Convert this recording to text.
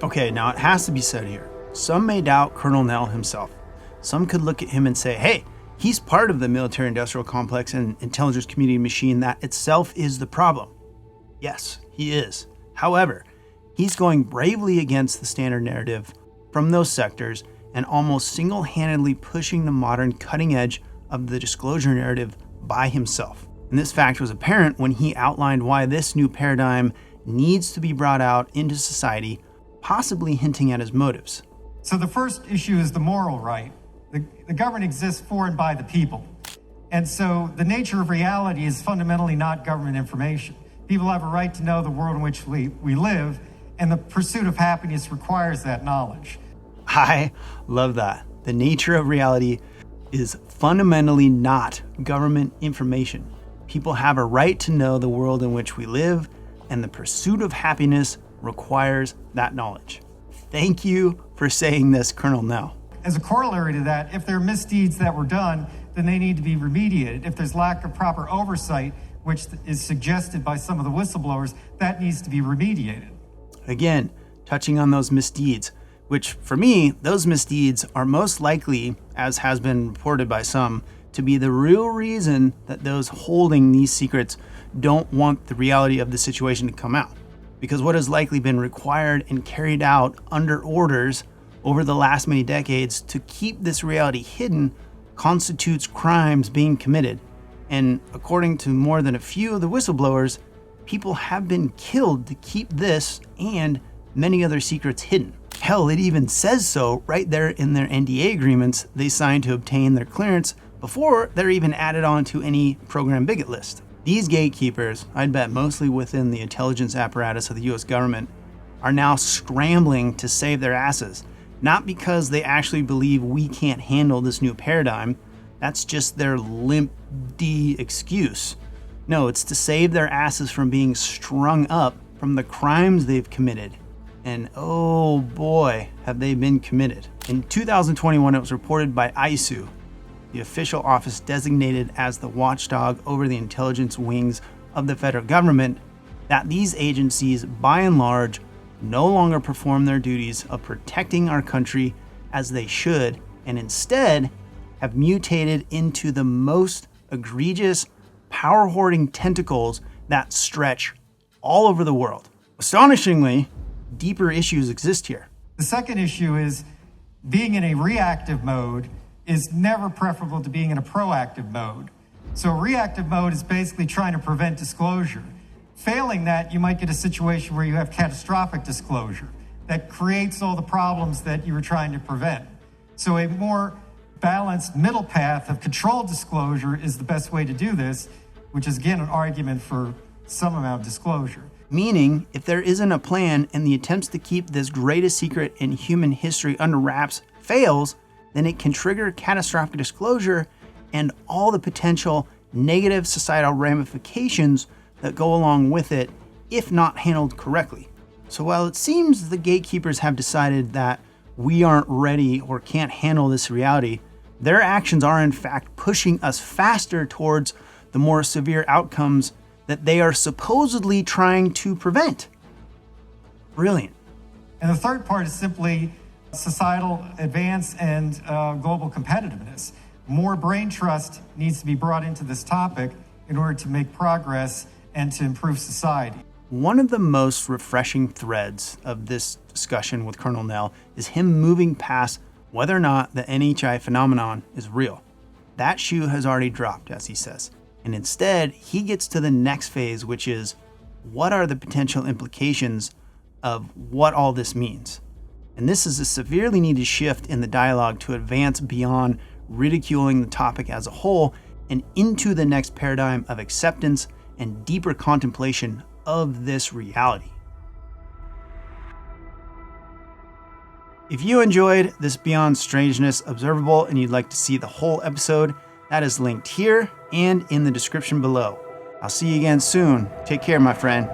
Okay, now it has to be said here. Some may doubt Colonel Nell himself. Some could look at him and say, hey, he's part of the military-industrial complex and intelligence community machine that itself is the problem. Yes, he is. However, he's going bravely against the standard narrative from those sectors and almost single-handedly pushing the modern cutting edge of the disclosure narrative by himself. And this fact was apparent when he outlined why this new paradigm needs to be brought out into society, possibly hinting at his motives. So the first issue is the moral right. The government exists for and by the people. And so the nature of reality is fundamentally not government information. People have a right to know the world in which we live, and the pursuit of happiness requires that knowledge. I love that. The nature of reality is fundamentally not government information. People have a right to know the world in which we live, and the pursuit of happiness requires that knowledge. Thank you for saying this, Colonel Nell. As a corollary to that, if there are misdeeds that were done, then they need to be remediated. If there's lack of proper oversight, which is suggested by some of the whistleblowers, that needs to be remediated. Again, touching on those misdeeds, which for me, those misdeeds are most likely, as has been reported by some, to be the real reason that those holding these secrets don't want the reality of the situation to come out. Because what has likely been required and carried out under orders over the last many decades to keep this reality hidden constitutes crimes being committed. And according to more than a few of the whistleblowers, people have been killed to keep this and many other secrets hidden. Hell, it even says so right there in their NDA agreements they signed to obtain their clearance before they're even added onto any program bigot list. These gatekeepers, I'd bet mostly within the intelligence apparatus of the US government, are now scrambling to save their asses. Not because they actually believe we can't handle this new paradigm. That's just their limp D excuse. No, it's to save their asses from being strung up from the crimes they've committed. And oh boy, have they been committed. In 2021, it was reported by ISU, the official office designated as the watchdog over the intelligence wings of the federal government, that these agencies, by and large, no longer perform their duties of protecting our country as they should, and instead have mutated into the most egregious, power-hoarding tentacles that stretch all over the world. Astonishingly, deeper issues exist here. The second issue is being in a reactive mode is never preferable to being in a proactive mode. So reactive mode is basically trying to prevent disclosure. Failing that, you might get a situation where you have catastrophic disclosure that creates all the problems that you were trying to prevent. So a more balanced middle path of controlled disclosure is the best way to do this, which is again an argument for some amount of disclosure. Meaning, if there isn't a plan and the attempts to keep this greatest secret in human history under wraps fails, then it can trigger catastrophic disclosure and all the potential negative societal ramifications that go along with it if not handled correctly. So while it seems the gatekeepers have decided that we aren't ready or can't handle this reality, their actions are in fact pushing us faster towards the more severe outcomes that they are supposedly trying to prevent. Brilliant. And the third part is simply societal advance and global competitiveness. More brain trust needs to be brought into this topic in order to make progress and to improve society. One of the most refreshing threads of this discussion with Colonel Nell is him moving past whether or not the NHI phenomenon is real. That shoe has already dropped, as he says. And instead, he gets to the next phase, which is what are the potential implications of what all this means? And this is a severely needed shift in the dialogue to advance beyond ridiculing the topic as a whole and into the next paradigm of acceptance and deeper contemplation of this reality. If you enjoyed this Beyond Strangeness Observable and you'd like to see the whole episode, that is linked here and in the description below. I'll see you again soon. Take care, my friend.